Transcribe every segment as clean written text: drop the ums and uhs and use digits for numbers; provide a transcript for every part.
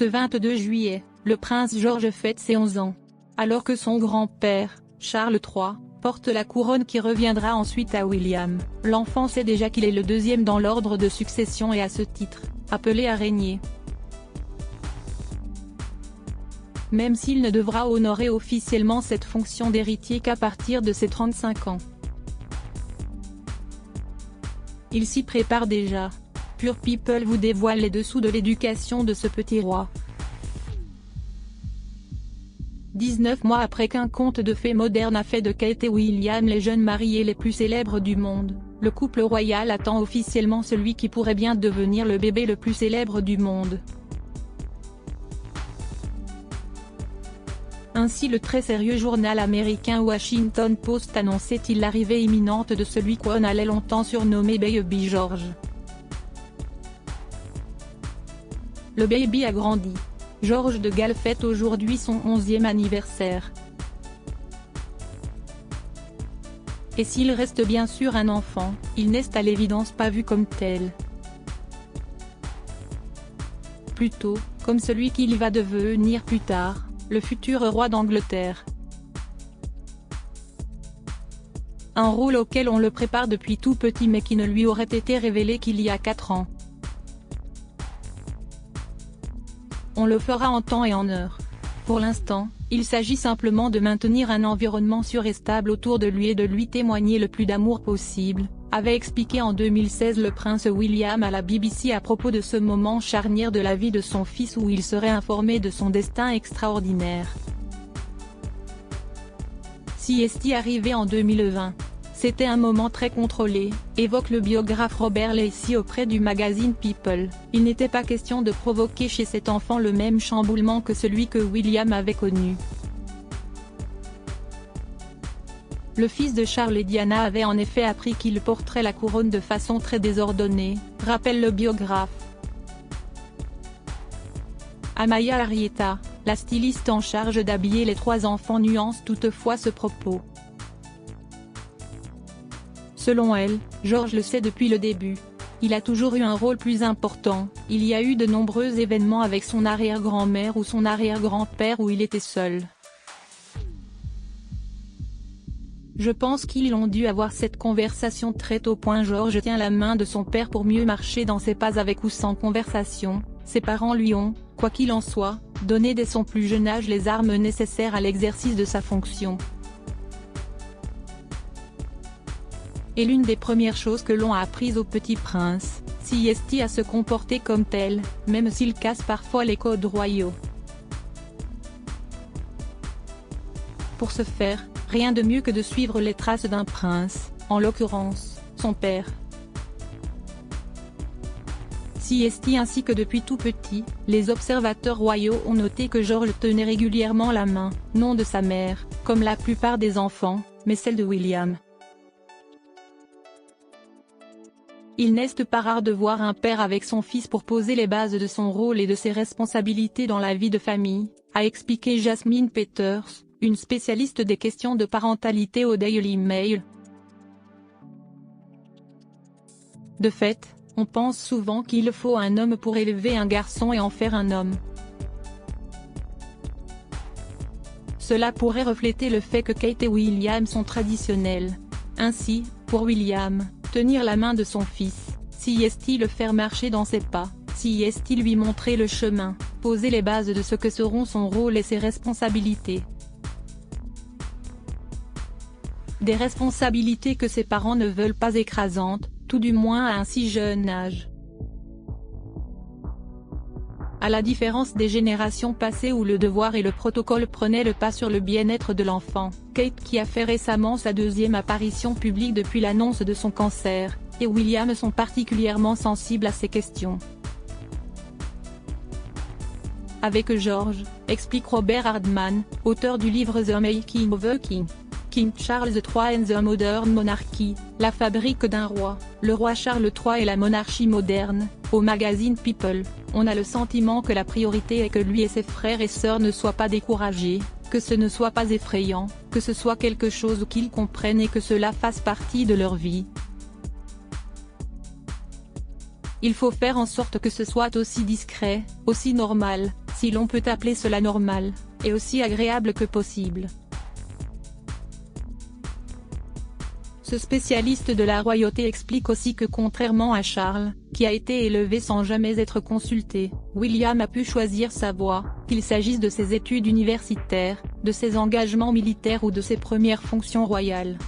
Ce 22 juillet, le prince George fête ses 11 ans. Alors que son grand-père, Charles III, porte la couronne qui reviendra ensuite à William, l'enfant sait déjà qu'il est le deuxième dans l'ordre de succession et à ce titre, appelé à régner. Même s'il ne devra honorer officiellement cette fonction d'héritier qu'à partir de ses 35 ans. Il s'y prépare déjà. Pure People vous dévoile les dessous de l'éducation de ce petit roi. 19 mois après qu'un conte de fées moderne a fait de Kate et William les jeunes mariés les plus célèbres du monde, le couple royal attend officiellement celui qui pourrait bien devenir le bébé le plus célèbre du monde. Ainsi le très sérieux journal américain Washington Post annonçait-il l'arrivée imminente de celui qu'on allait longtemps surnommer Baby George. Le baby a grandi. George de Galles fête aujourd'hui son 11e anniversaire. Et s'il reste bien sûr un enfant, il n'est à l'évidence pas vu comme tel. Plutôt, comme celui qu'il va devenir plus tard, le futur roi d'Angleterre. Un rôle auquel on le prépare depuis tout petit mais qui ne lui aurait été révélé qu'il y a 4 ans. On le fera en temps et en heure. Pour l'instant, il s'agit simplement de maintenir un environnement sûr et stable autour de lui et de lui témoigner le plus d'amour possible, avait expliqué en 2016 le prince William à la BBC à propos de ce moment charnière de la vie de son fils où il serait informé de son destin extraordinaire. Si est arrivé en 2020. C'était un moment très contrôlé, évoque le biographe Robert Lacey auprès du magazine People. Il n'était pas question de provoquer chez cet enfant le même chamboulement que celui que William avait connu. Le fils de Charles et Diana avait en effet appris qu'il porterait la couronne de façon très désordonnée, rappelle le biographe. Amaya Arrieta, la styliste en charge d'habiller les 3 enfants nuance toutefois ce propos. Selon elle, George le sait depuis le début. Il a toujours eu un rôle plus important, il y a eu de nombreux événements avec son arrière-grand-mère ou son arrière-grand-père où il était seul. Je pense qu'ils ont dû avoir cette conversation très tôt. George tient la main de son père pour mieux marcher dans ses pas avec ou sans conversation. Ses parents lui ont, quoi qu'il en soit, donné dès son plus jeune âge les armes nécessaires à l'exercice de sa fonction. Et l'une des premières choses que l'on a apprises au petit prince, c'est à se comporter comme tel, même s'il casse parfois les codes royaux. Pour ce faire, rien de mieux que de suivre les traces d'un prince, en l'occurrence, son père. Ainsi que depuis tout petit, les observateurs royaux ont noté que George tenait régulièrement la main, non de sa mère, comme la plupart des enfants, mais celle de William. Il n'est pas rare de voir un père avec son fils pour poser les bases de son rôle et de ses responsabilités dans la vie de famille, a expliqué Jasmine Peters, une spécialiste des questions de parentalité au Daily Mail. De fait, on pense souvent qu'il faut un homme pour élever un garçon et en faire un homme. Cela pourrait refléter le fait que Kate et William sont traditionnels. Ainsi, pour William, tenir la main de son fils, le faire marcher dans ses pas, lui montrer le chemin, poser les bases de ce que seront son rôle et ses responsabilités. Des responsabilités que ses parents ne veulent pas écrasantes, tout du moins à un si jeune âge. À la différence des générations passées où le devoir et le protocole prenaient le pas sur le bien-être de l'enfant, Kate qui a fait récemment sa 2e apparition publique depuis l'annonce de son cancer, et William sont particulièrement sensibles à ces questions. Avec George, explique Robert Hardman, auteur du livre The Making of a King Charles III and the Modern Monarchy, la fabrique d'un roi, le roi Charles III et la monarchie moderne, au magazine People, on a le sentiment que la priorité est que lui et ses frères et sœurs ne soient pas découragés, que ce ne soit pas effrayant, que ce soit quelque chose qu'ils comprennent et que cela fasse partie de leur vie. Il faut faire en sorte que ce soit aussi discret, aussi normal, si l'on peut appeler cela normal, et aussi agréable que possible. Ce spécialiste de la royauté explique aussi que contrairement à Charles, qui a été élevé sans jamais être consulté, William a pu choisir sa voie, qu'il s'agisse de ses études universitaires, de ses engagements militaires ou de ses premières fonctions royales.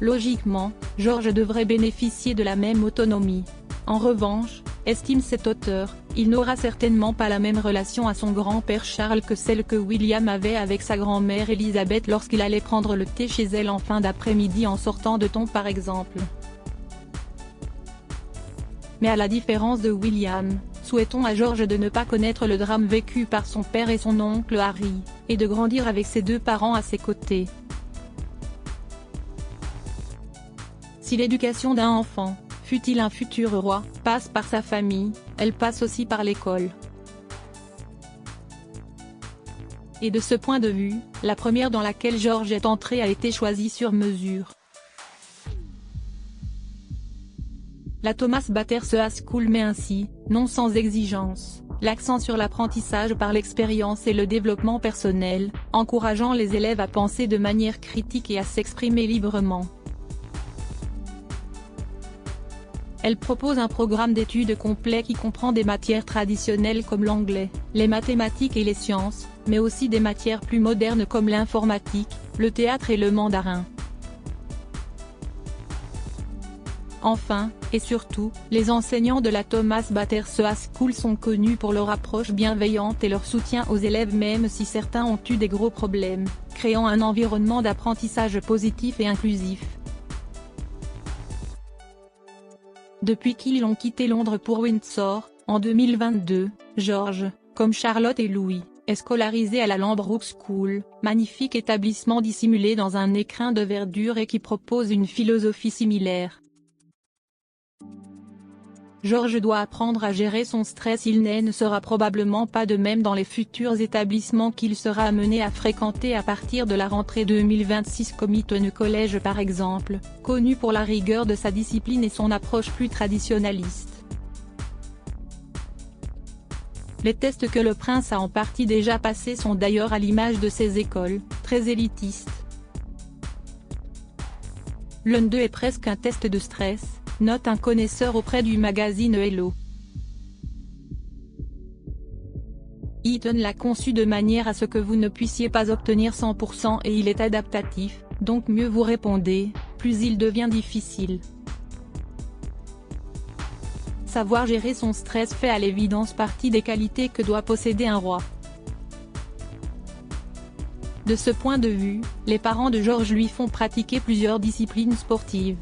Logiquement, George devrait bénéficier de la même autonomie. En revanche, estime cet auteur, il n'aura certainement pas la même relation à son grand-père Charles que celle que William avait avec sa grand-mère Elizabeth lorsqu'il allait prendre le thé chez elle en fin d'après-midi en sortant de ton par exemple. Mais à la différence de William, souhaitons à George de ne pas connaître le drame vécu par son père et son oncle Harry, et de grandir avec ses deux parents à ses côtés. Si l'éducation d'un enfant, fût-il un futur roi, passe par sa famille, elle passe aussi par l'école. Et de ce point de vue, la première dans laquelle George est entré a été choisie sur mesure. La Thomas Battersea School met ainsi, non sans exigence, l'accent sur l'apprentissage par l'expérience et le développement personnel, encourageant les élèves à penser de manière critique et à s'exprimer librement. Elle propose un programme d'études complet qui comprend des matières traditionnelles comme l'anglais, les mathématiques et les sciences, mais aussi des matières plus modernes comme l'informatique, le théâtre et le mandarin. Enfin, et surtout, les enseignants de la Thomas Battersea School sont connus pour leur approche bienveillante et leur soutien aux élèves même si certains ont eu des gros problèmes, créant un environnement d'apprentissage positif et inclusif. Depuis qu'ils ont quitté Londres pour Windsor, en 2022, George, comme Charlotte et Louis, est scolarisé à la Lambrook School, magnifique établissement dissimulé dans un écrin de verdure et qui propose une philosophie similaire. George doit apprendre à gérer son stress. Il ne sera probablement pas de même dans les futurs établissements qu'il sera amené à fréquenter à partir de la rentrée 2026 comme Eton College par exemple, connu pour la rigueur de sa discipline et son approche plus traditionnaliste. Les tests que le prince a en partie déjà passés sont d'ailleurs à l'image de ces écoles, très élitistes. L'un d'eux est presque un test de stress, note un connaisseur auprès du magazine Hello. Eton l'a conçu de manière à ce que vous ne puissiez pas obtenir 100% et il est adaptatif, donc mieux vous répondez, plus il devient difficile. Savoir gérer son stress fait à l'évidence partie des qualités que doit posséder un roi. De ce point de vue, les parents de George lui font pratiquer plusieurs disciplines sportives.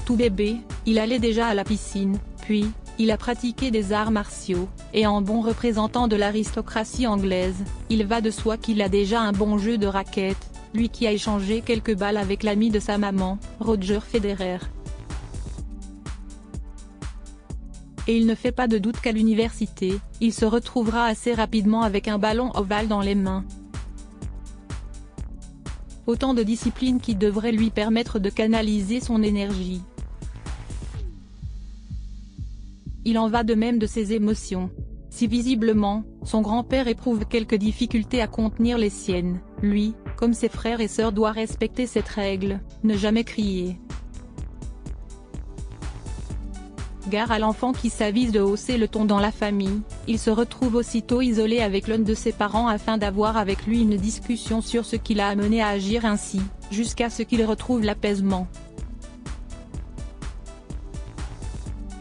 Tout bébé, il allait déjà à la piscine, puis, il a pratiqué des arts martiaux, et en bon représentant de l'aristocratie anglaise, il va de soi qu'il a déjà un bon jeu de raquettes, lui qui a échangé quelques balles avec l'ami de sa maman, Roger Federer. Et il ne fait pas de doute qu'à l'université, il se retrouvera assez rapidement avec un ballon ovale dans les mains. Autant de disciplines qui devraient lui permettre de canaliser son énergie. Il en va de même de ses émotions. Si visiblement, son grand-père éprouve quelques difficultés à contenir les siennes, lui, comme ses frères et sœurs doit respecter cette règle, ne jamais crier. Gare à l'enfant qui s'avise de hausser le ton dans la famille, il se retrouve aussitôt isolé avec l'un de ses parents afin d'avoir avec lui une discussion sur ce qui l'a amené à agir ainsi, jusqu'à ce qu'il retrouve l'apaisement.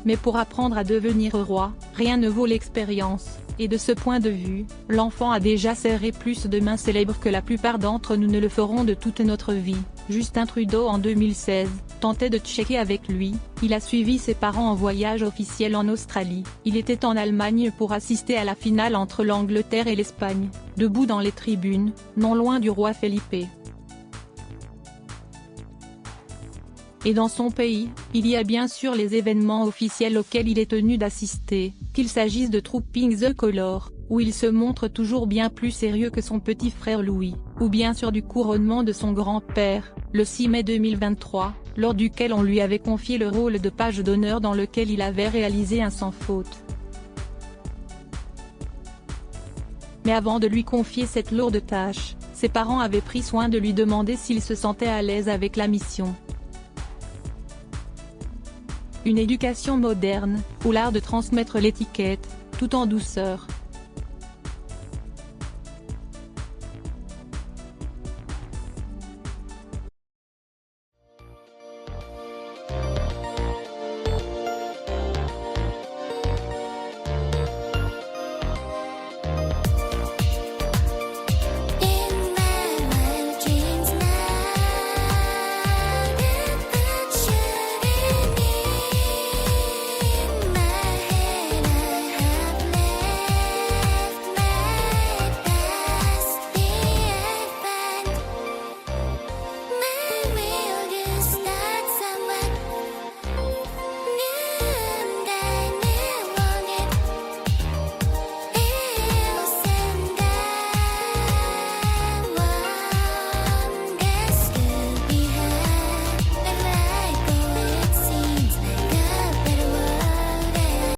Mais pour apprendre à devenir roi, rien ne vaut l'expérience, et de ce point de vue, l'enfant a déjà serré plus de mains célèbres que la plupart d'entre nous ne le feront de toute notre vie. Justin Trudeau en 2016, tentait de checker avec lui, il a suivi ses parents en voyage officiel en Australie, il était en Allemagne pour assister à la finale entre l'Angleterre et l'Espagne, debout dans les tribunes, non loin du roi Felipe. Et dans son pays, il y a bien sûr les événements officiels auxquels il est tenu d'assister, qu'il s'agisse de Trooping the Colour, où il se montre toujours bien plus sérieux que son petit frère Louis, ou bien sur du couronnement de son grand-père, le 6 mai 2023, lors duquel on lui avait confié le rôle de page d'honneur dans lequel il avait réalisé un sans faute. Mais avant de lui confier cette lourde tâche, ses parents avaient pris soin de lui demander s'il se sentait à l'aise avec la mission. Une éducation moderne, ou l'art de transmettre l'étiquette, tout en douceur.